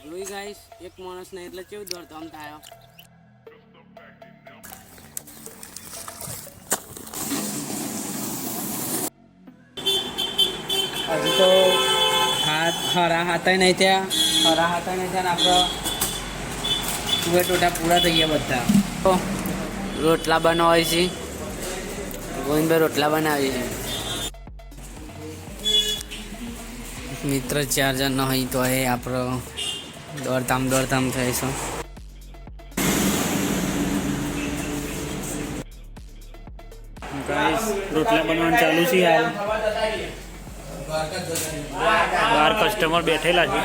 જોઈ ગાઈસ એક માણસ ને એટલે કેવું દોડધામ થાય. હજુ તો હરા હાથા નહીં થયા ને આપણે ટુવે ટોટા પૂરા થઈ ગયા બધા. રોટલા બનાવે છે ગોવિંદભાઈ, રોટલા બનાવી છે. મિત્ર 4 જણ નહીં તો એ આપણો દોડધામ થાય છે. રોટલા બનવાનું ચાલુ છે. હાલ બહાર કસ્ટમર બેઠેલા છે.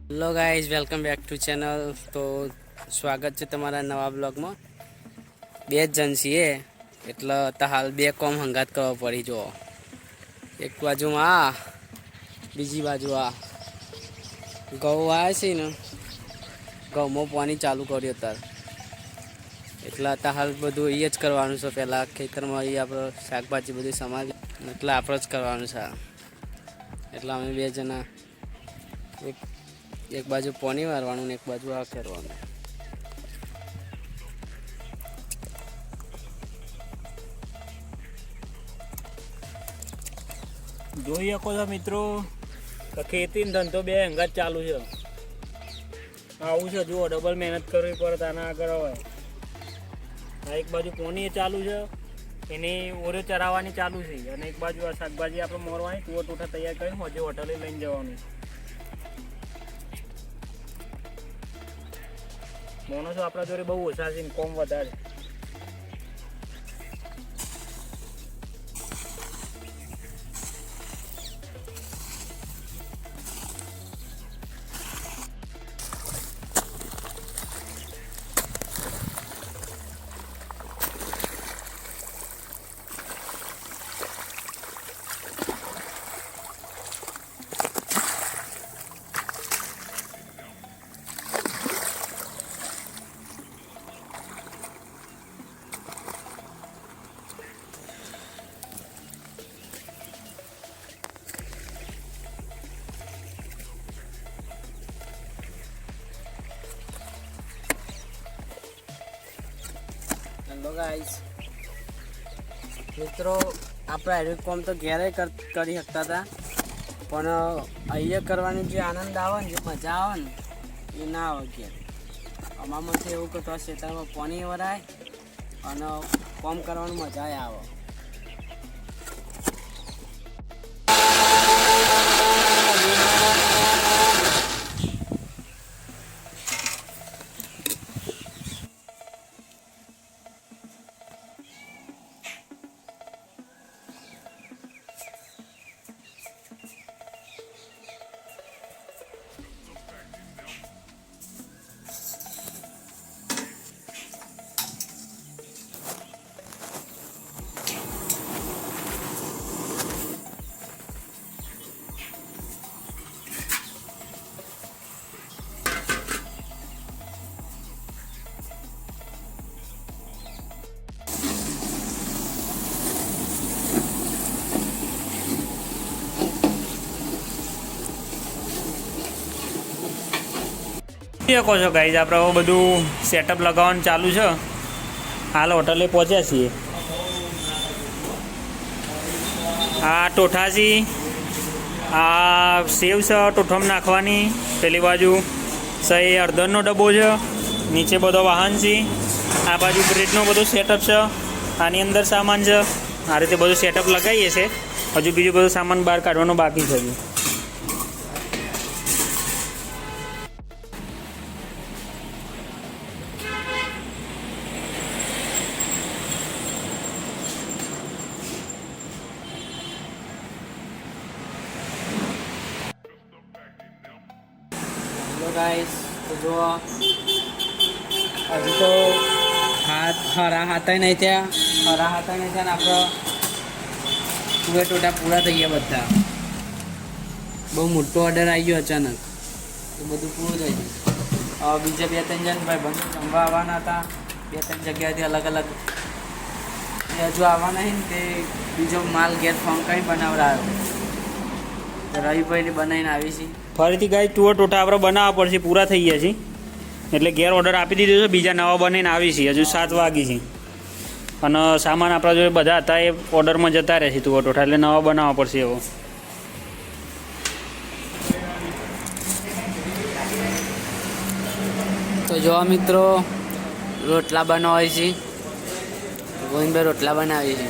Hello guys, welcome back to channel. તો સ્વાગત છે તમારા નવા બ્લોગમાં. 2 જ જણ છીએ એટલે તો હાલ 2 કોમ હંગાત કરવા પડી. જો એક બાજુમાં આ, બીજી બાજુ આ ઘઉં આવે છે ને, ઘઉંમાં પાણી ચાલુ કર્યું અત્યારે. એટલે અત્યારે હાલ બધું એ જ કરવાનું છે. પહેલાં ખેતરમાં એ આપણે શાકભાજી બધી સમાજ એટલે આપણે જ કરવાનું છે. એટલે અમે 2 જણા એક બાજુ પાણી વારવાનું ને એક બાજુ આ કરવાનું. જોઈ શકો છો મિત્રો કે ખેતી ને ધંધો 2 હંગાત ચાલુ છે. આવું છે, જુઓ ડબલ મહેનત કરવી પડે આના આગળ. હોય આ એક બાજુ પોની ચાલુ છે, એની ઓરે ચરાવવાની ચાલુ છે, અને એક બાજુ આ શાકભાજી આપણે મોરવાની ટુવા ટોટા તૈયાર કરીને હોજે હોટલે લઈને જવાનું. માણસો આપણા જોડે બહુ ઓછા છે, કોમ વધારે. હેલો ગાઈસ, મિત્રો આપણે આયુર્વેદ કોમ તો ઘેરે કરી શકતા હતા, પણ અહીંયા કરવાની જે આનંદ આવે ને, જે મજા આવે ને, એ ના આવે ઘેર. અમારમાં તો એવું કે તો ખેતરમાં પાણી વરાય અને કોમ કરવાની મજા આવે. કહો છો ગાઈઝ, આપણે હવે બધું સેટઅપ લગાવવાનું ચાલુ છે. હાલ હોટલે પહોંચ્યા છીએ. આ ટોઠાજી, આ સેવ છે ટોઠામાં નાખવાની. પેલી બાજુ સહી અડધરનો ડબ્બો છે, નીચે બધો વાહન છે. આ બાજુ બ્રેડનો બધો સેટઅપ છે, આની અંદર સામાન છે. આ રીતે બધું સેટઅપ લગાવીએ છીએ. હજુ બીજું બધું સામાન બહાર કાઢવાનો બાકી છે. ગાઈસ, તો જો હજુ તો હરા હાથા નહીં થયા ને આપણે ટુવે ટોટા પૂરા થઈ ગયા બધા. બહુ મોટો ઓર્ડર આવી ગયો અચાનક, તો બધું પૂરું થઈ ગયું. બીજા 2-3 જણ ભાઈ બંધ જમવા આવવાના હતા 2-3 જગ્યાએથી અલગ અલગ. એ હજુ આવવાના ને તે બીજો માલ ઘેર ફોન કરી બનાવડાયો. રવિભાઈ બનાવીને આવી છે. ફરીથી ગાય ટુઅર ટોઠા આપણે બનાવવા પડશે, પૂરા થઈ ગયા છે એટલે ઘેર ઓર્ડર આપી દીધો છે. બીજા નવા બનાવીને આવી છે, હજુ 7 વાગી છે અને સામાન આપણા જોડે બધા હતા એ ઓર્ડરમાં જતા રહે છે ટુઅર ટોઠા, એટલે નવા બનાવવા પડશે એવો. તો જો મિત્રો રોટલા બનાવે છે, ગોવિંદભાઈ રોટલા બનાવી છે.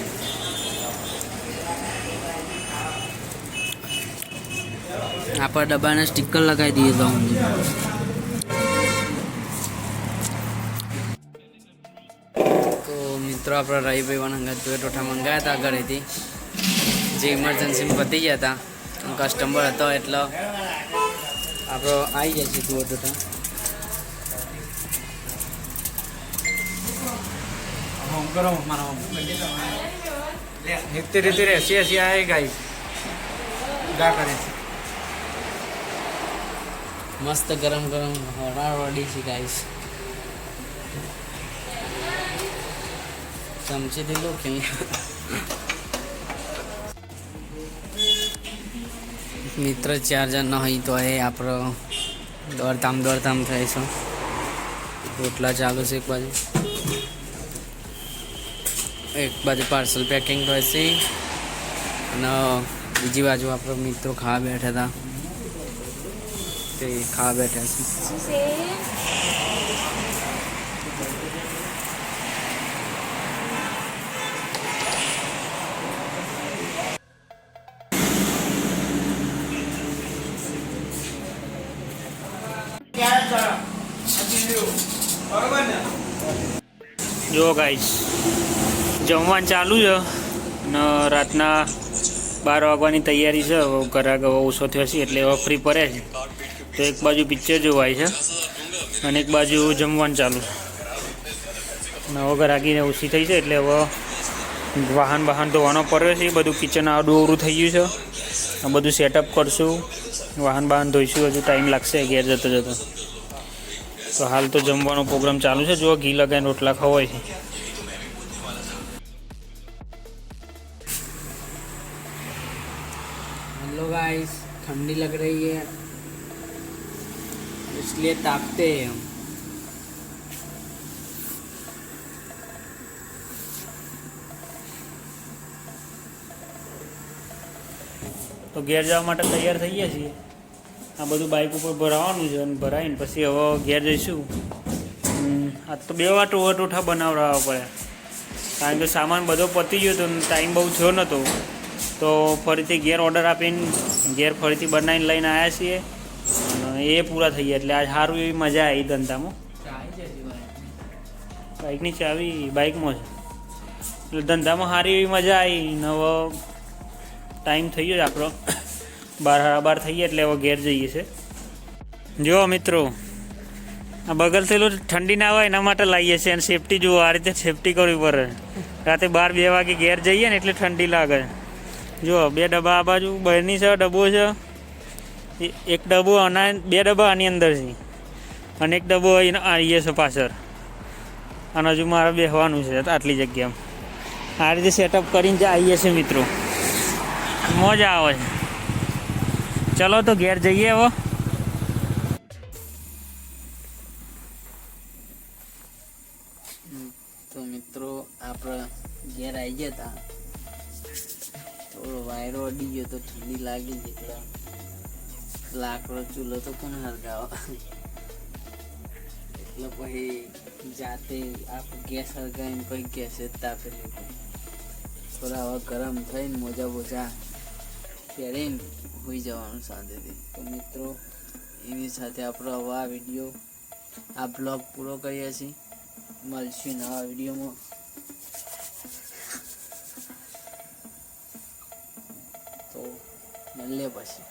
આપણે ડબ્બાને સ્ટીકર લગાવી દઈએ તો મિત્રો આપણે રવિભાઈ વનંગા તુવેર ટોઠા મંગાવ્યા હતા ઘરેથી, જે ઇમરજન્સીમાં પતી ગયા હતા. કસ્ટમર હતો એટલે આપણો આવી જાય છે તુવેર ટોઠા. नित्य रीति ऐसी ऐसी आए गाइस गा करे મસ્ત ગરમ ગરમ હરાવડી છે ગાઈસ. ચમચીથી લો કે મિત્ર 4 જણ હોય તો એ આપણો દોડધામ થાય છે. રોટલા ચાલુ છે એક બાજુ પાર્સલ પેકિંગ થાય છે અને બીજી બાજુ આપણો મિત્રો ખાવા બેઠા હતા, તે ખાવા બેઠા છે. જો ગાઈસ જમવાનું ચાલુ છે અને રાતના 12 વાગવાની તૈયારી છે. હવે ઘરાક હવે ઓછો થયો છે એટલે હવે ફ્રી પડે છે, તો એક બાજુ પિક્ચર જોવાય છે અને એક બાજુ જમવાનું ચાલુ છે. અને હવે ઘરાકીને ઓછી થઈ છે એટલે હવે વાહન ધોવાનો પડ્યો છે. બધું કિચન આડું અવરું થઈ ગયું છે, આ બધું સેટઅપ કરશું, વાહન ધોઈશું. હજુ ટાઈમ લાગશે ઘેર જતો. તો હાલ તો જમવાનો પ્રોગ્રામ ચાલુ છે. જો ઘી લગાવીને રોટલા ખવાય છે. हेलो गाइस, ठंडी लग रही है इसलिए तापते हैं हम. તો ઘેર જવા માટે તૈયાર થઈ ગયા છીએ. આ બધું બાઇક ઉપર ભરાવાનું છે અને ભરાઈને પછી હવે ઘેર જઈશું. આ તો 2 વાર ટોઠા બનાવડાવવા પડ્યા, કારણ કે સામાન બધો પતી ગયો હતો, ટાઈમ બહુ થયો નહોતો. તો ફરીથી ઘેર ઓર્ડર આપીને ઘેર ફરીથી બનાવીને લઈને આવ્યા છીએ અને એ પૂરા થઈ ગયા. એટલે આજ સારું એવી મજા આવી ધંધામાં. બાઇકની ચાવી બાઇકમાં છે એટલે ધંધામાં સારી એવી મજા આવી. ને હવે ટાઈમ થઈ ગયો આપણો 12:30 થઈ ગયા એટલે હવે ઘેર જઈએ છે. જો મિત્રો આ બગલ થયેલું ઠંડી ના આવે એના માટે લાવીએ છીએ અને સેફટી જુઓ, આ રીતે સેફટી કરવી પડે. રાતે 12-2 વાગે ઘેર જઈએ ને એટલે ઠંડી લાગે. જો 2 ડબ્બા આ બાજુ બહારની છે, ડબ્બો છે, એક ડબ્બો આના, 2 ડબ્બા આની અંદર છે અને એક ડબ્બો આવીએ છે પાછળ. અને હજુ મારે બેસવાનું છે આટલી જગ્યામાં. આ રીતે સેટઅપ કરીને આવીએ છીએ મિત્રો, મજા આવે છે. ચલો તો ઘેર જઈએ હવે. તો મિત્રો આપણે ઘેર આવી ગયા હતા, થોડો વાયરો અડી ગયો તો ઠંડી લાગી જ, એટલે લાકડો ચૂલો તો કોને હરગાવો, એટલે પછી જાતે આપણે ગેસ હરગાવીને પછી ગેસે જ તાપેલું. થોડા હવે ગરમ થઈને મોજા બોજા પહેરીને હોઈ જવાનું શાંતિથી. તો મિત્રો એની સાથે આપણો હવે આ વિડીયો, આ બ્લોગ પૂરો કરીએ છીએ. મળશું નવા વિડીયોમાં. તો મળીએ પછી.